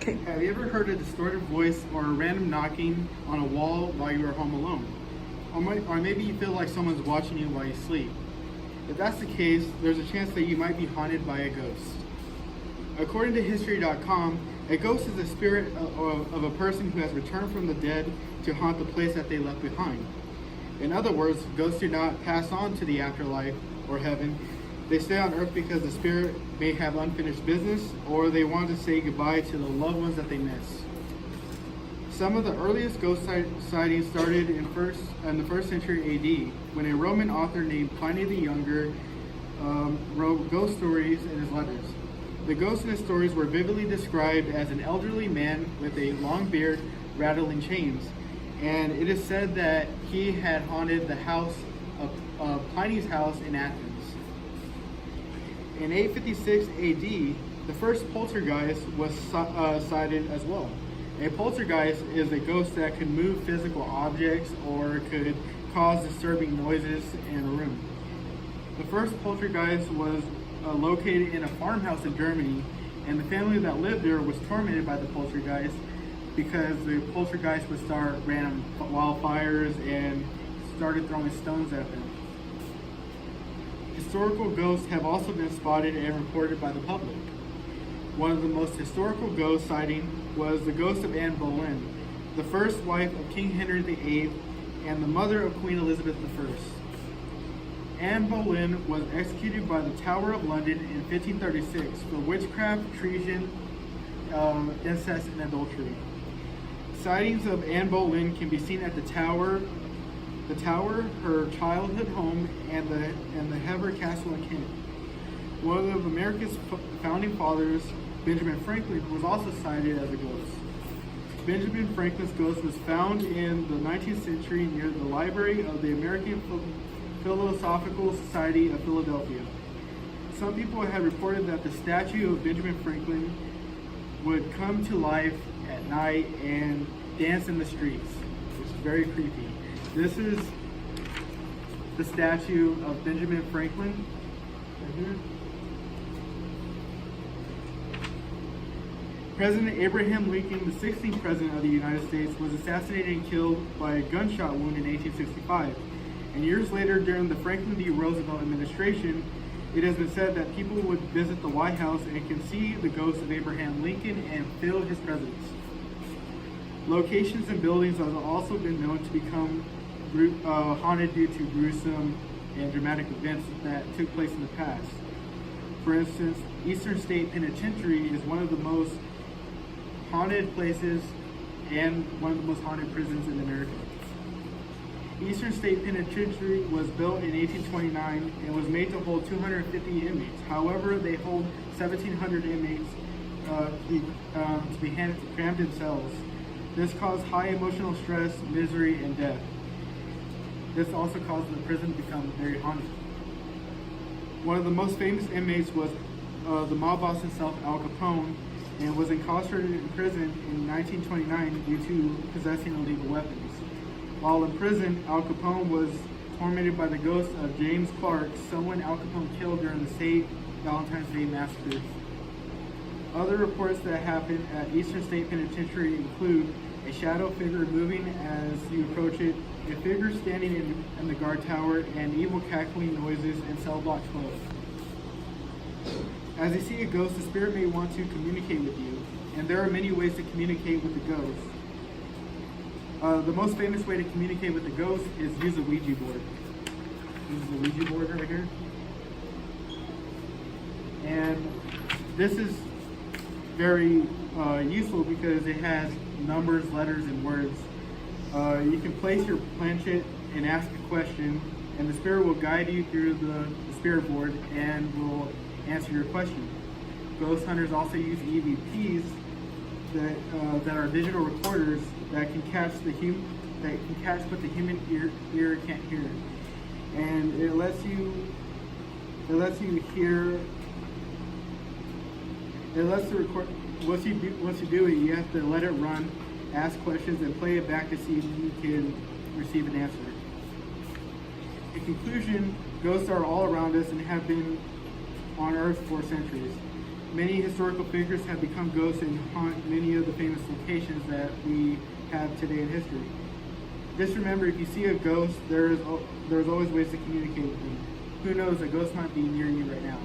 Have you ever heard a distorted voice or a random knocking on a wall while you are home alone? Or maybe you feel like someone's watching you while you sleep. If that's the case, there's a chance that you might be haunted by a ghost. According to History.com, a ghost is the spirit of a person who has returned from the dead to haunt the place that they left behind. In other words, ghosts do not pass on to the afterlife or heaven. They stay on earth because the spirit may have unfinished business, or they want to say goodbye to the loved ones that they miss. Some of the earliest ghost sightings started in the first century AD, when a Roman author named Pliny the Younger wrote ghost stories in his letters. The ghosts in his stories were vividly described as an elderly man with a long beard rattling chains, and it is said that he had haunted the house of Pliny's house in Athens. In 856 AD, the first poltergeist was sighted as well. A poltergeist is a ghost that could move physical objects or could cause disturbing noises in a room. The first poltergeist was located in a farmhouse in Germany, and the family that lived there was tormented by the poltergeist because the poltergeist would start random wildfires and started throwing stones at them. Historical ghosts have also been spotted and reported by the public. One of the most historical ghost sightings was the ghost of Anne Boleyn, the first wife of King Henry VIII and the mother of Queen Elizabeth I. Anne Boleyn was executed by the Tower of London in 1536 for witchcraft, treason, incest, and adultery. Sightings of Anne Boleyn can be seen at the Tower, her childhood home, and the Hever Castle in Kent. One of America's founding fathers, Benjamin Franklin, was also sighted as a ghost. Benjamin Franklin's ghost was found in the 19th century near the library of the American Philosophical Society of Philadelphia. Some people have reported that the statue of Benjamin Franklin would come to life at night and dance in the streets, which is very creepy. This is the statue of Benjamin Franklin right here. President Abraham Lincoln, the 16th President of the United States, was assassinated and killed by a gunshot wound in 1865. And years later, during the Franklin D. Roosevelt administration, it has been said that people would visit the White House and can see the ghost of Abraham Lincoln and feel his presence. Locations and buildings have also been known to become haunted due to gruesome and dramatic events that took place in the past. For instance, Eastern State Penitentiary is one of the most haunted places and one of the most haunted prisons in America. Eastern State Penitentiary was built in 1829 and was made to hold 250 inmates. However, they hold 1,700 inmates to be crammed in cells. This caused high emotional stress, misery, and death. This also caused the prison to become very haunted. One of the most famous inmates was the mob boss himself, Al Capone, and was incarcerated in prison in 1929 due to possessing illegal weapons. While in prison, Al Capone was tormented by the ghost of James Clark, someone Al Capone killed during the St. Valentine's Day massacre. Other reports that happened at Eastern State Penitentiary include a shadow figure moving as you approach it, a figure standing in the guard tower, and evil cackling noises in cell block 12. As you see a ghost, the spirit may want to communicate with you, and there are many ways to communicate with the ghost. The most famous way to communicate with the ghost is use a Ouija board. This is a Ouija board right here. And this is very useful because it has numbers, letters, and words. You can place your planchette and ask a question, and the spirit will guide you through the spirit board and will answer your question. Ghost hunters also use EVPs that are digital recorders that can catch what the human ear can't hear, and it lets you hear. It lets the record. Once you do it, you have to let it run, ask questions, and play it back to see if you can receive an answer. In conclusion, ghosts are all around us and have been on Earth for centuries. Many historical figures have become ghosts and haunt many of the famous locations that we have today in history. Just remember, if you see a ghost, there's always ways to communicate with them. Who knows, a ghost might be near you right now.